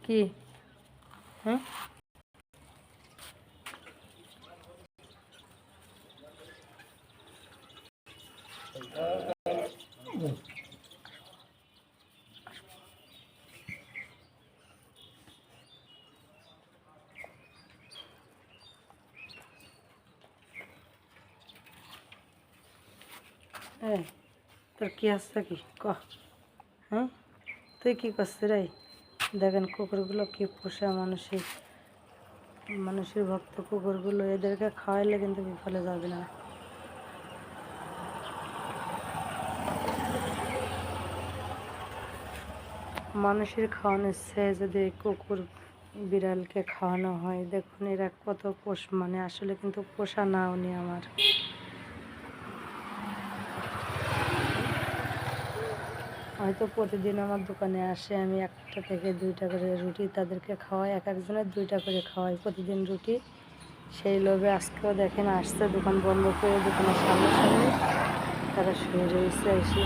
কি? হ্যাঁ, তোর কি আসছে কি ক? হ্যাঁ, তুই কি করছিস রে? দেখেন কুকুরগুলো কি পোষা মানুষের ভক্ত কুকুরগুলো, এদেরকে খাওয়াইলে কিন্তু বিফলে যাবে না। মানুষের খাওয়ানোর চেয়ে যদি কুকুর বিড়ালকে খাওয়ানো হয়, দেখুন এরা কত আসলে কিন্তু পোষা না উনি আমার। হয়তো প্রতিদিন আমার দোকানে আসে, আমি 1টা থেকে 2টা করে রুটি তাদেরকে খাওয়াই, এক একজনের 2টা করে খাওয়াই প্রতিদিন রুটি। সেই লোভে আজকেও দেখেন আসছে, দোকান বন্ধ করে দোকানের সামনে তারা শুয়ে রয়েছে এসে।